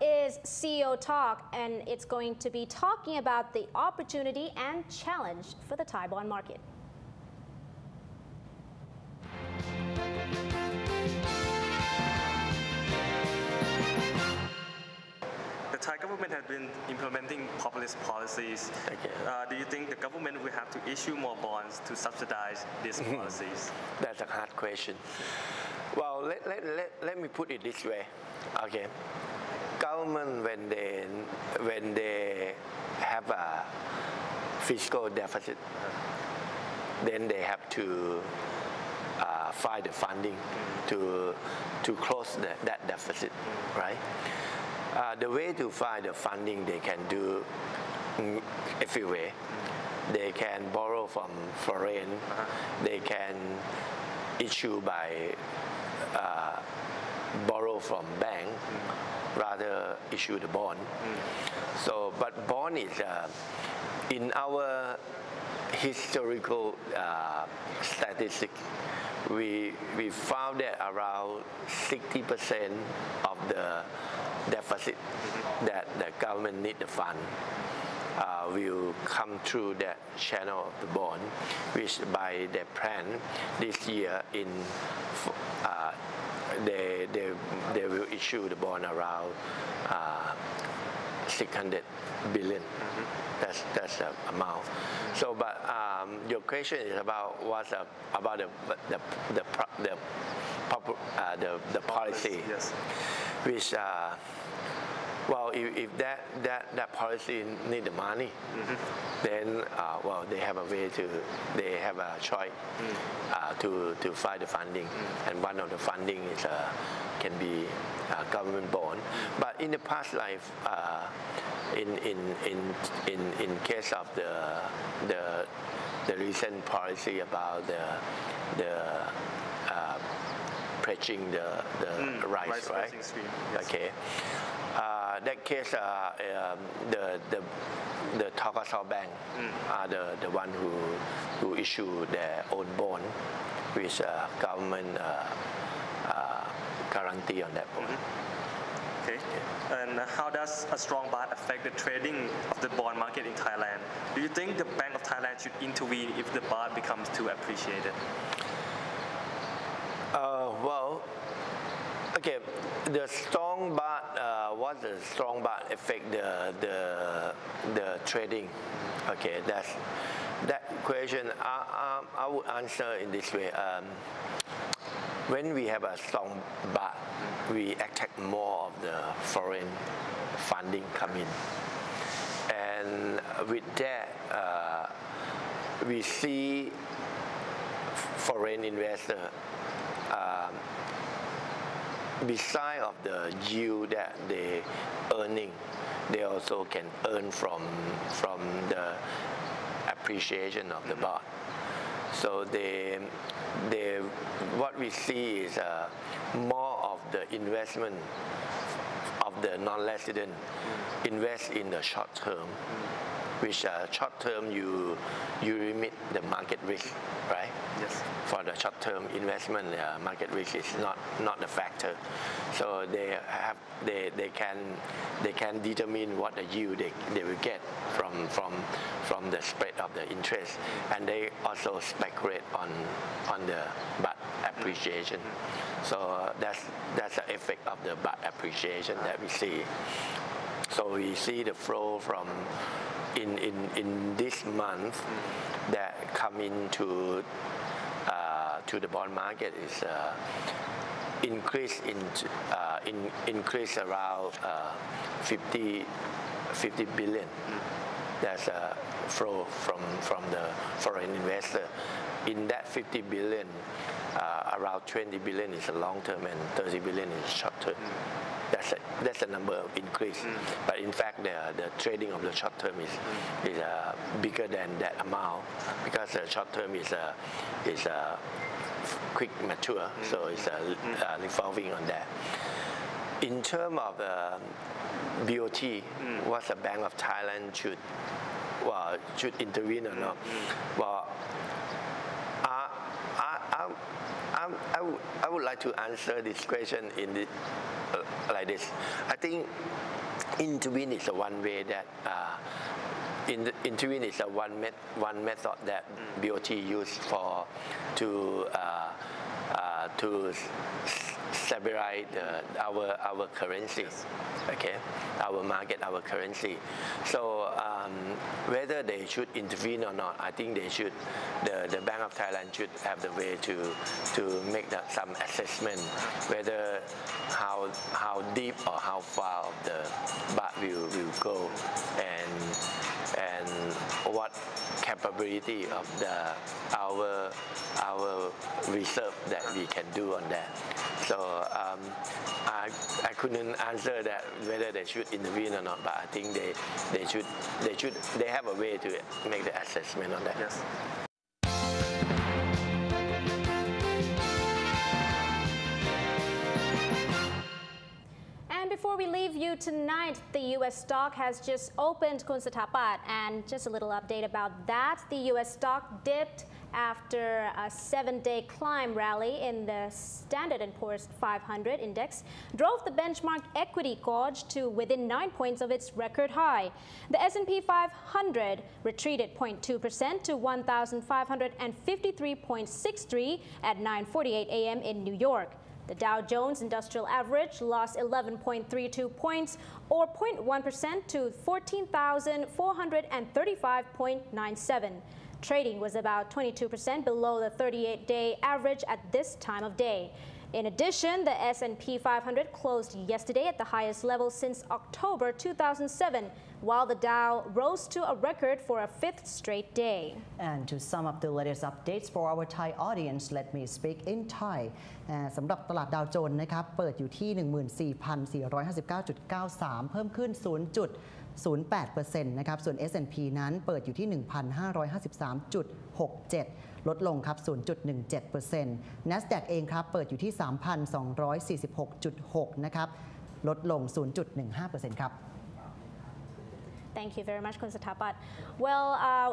is CEO Talk, and it's going to be talking about the opportunity and challenge for the Thai bond market. The Thai government has been implementing populist policies. Do you think the government will have to issue more bonds to subsidize these policies? That's a hard question. Well, let me put it this way. Okay, government when they have a fiscal deficit, then they have to find the funding to close that deficit, right? The way to find the funding, they can do a few ways. They can borrow from foreign. They can issue by borrow from bank, rather issue the bond. So, but bond is in our historical statistic, we found that around 60% of the deficit that the government need to fund will come through that channel of the bond, which by their plan this year they will issue the bond around 600 billion. That's the amount. So, but your question is about what's about the policy, yes. Which well, if that policy need the money, then well, they have a way they have a choice to find the funding, and one of the funding is can be government bond. But in the past life, in case of the recent policy about the pledging the rice, right? Yes. Okay. That case, the Takasau Bank are the one who issue their own bond, with government guarantee on that bond. Okay. And how does a strong baht affect the trading of the bond market in Thailand? Do you think the Bank of Thailand should intervene if the baht becomes too appreciated? Well, okay, the strong baht, what does strong baht affect the trading? Okay, that question I would answer in this way. When we have a strong baht, we attract more of the foreign funding come in, and with that we see foreign investor. Beside of the yield that they earning, they also can earn from the appreciation of the baht. So what we see is more of the investment of the non-resident invest in the short term, which short term you limit the market risk, right? Yes. For the short term investment, market risk is not the factor. So they can determine what the yield they will get from the spread of the interest, and they also speculate on the baht appreciation. So that's the effect of the baht appreciation that we see. So we see the flow from in this month that come into to the bond market is increase around 50 billion. That's a flow from the foreign investor. In that 50 billion, around 20 billion is a long term and 30 billion is short term. That's the number of increase. But in fact, the trading of the short term is bigger than that amount, because the short term is quick mature, so it's revolving on that. In terms of BOT, what the Bank of Thailand should intervene or not? Well, I I would like to answer this question in the, like this. I think intervene is one way that intervene is one method that BOT used to stabilize our currency, okay, our market, our currency. So whether they should intervene or not, I think they should. The Bank of Thailand should have the way to make some assessment whether how deep or how far the baht will go and what capability of our reserve that we can do on that. So I couldn't answer that whether they should intervene or not, but I think they have a way to make the assessment on that. Yes. And before we leave you tonight, the U.S. stock has just opened, Kun Satapat, and just a little update about that. The U.S. stock dipped after a 7-day climb rally in the Standard & Poor's 500 index, drove the benchmark equity gauge to within 9 points of its record high. The S&P 500 retreated 0.2% to 1,553.63 at 9:48 a.m. in New York. The Dow Jones Industrial Average lost 11.32 points or 0.1% to 14,435.97. Trading was about 22% below the 38-day average at this time of day. In addition, the S&P 500 closed yesterday at the highest level since October 2007, while the Dow rose to a record for a 5th straight day. And to sum up the latest updates for our Thai audience, let me speak in Thai. สำหรับตลาดดาวโจนส์นะครับเปิดอยู่ที่ 14,459.93 เพิ่มขึ้น 0.08% นะครับส่วน S&P นั้นเปิดอยู่ที่ 1,553.67 ลดลงครับ 0.17% NASDAQ เองครับเปิดอยู่ที่ 3,246.6 นะครับลดลง 0.15% ครับ Thank you very much, Kun Satapat. Well,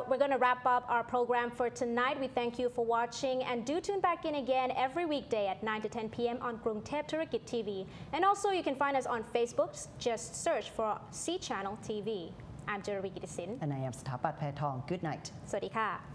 we're going to wrap up our program for tonight. We thank you for watching, and do tune back in again every weekday at 9 to 10 p.m. on Krungthep Thurikit TV. And also, you can find us on Facebook. Just search for C Channel TV. I'm Juravi Gittasin. And I am Satapat Paetong. Good night. สวัสดีค่ะ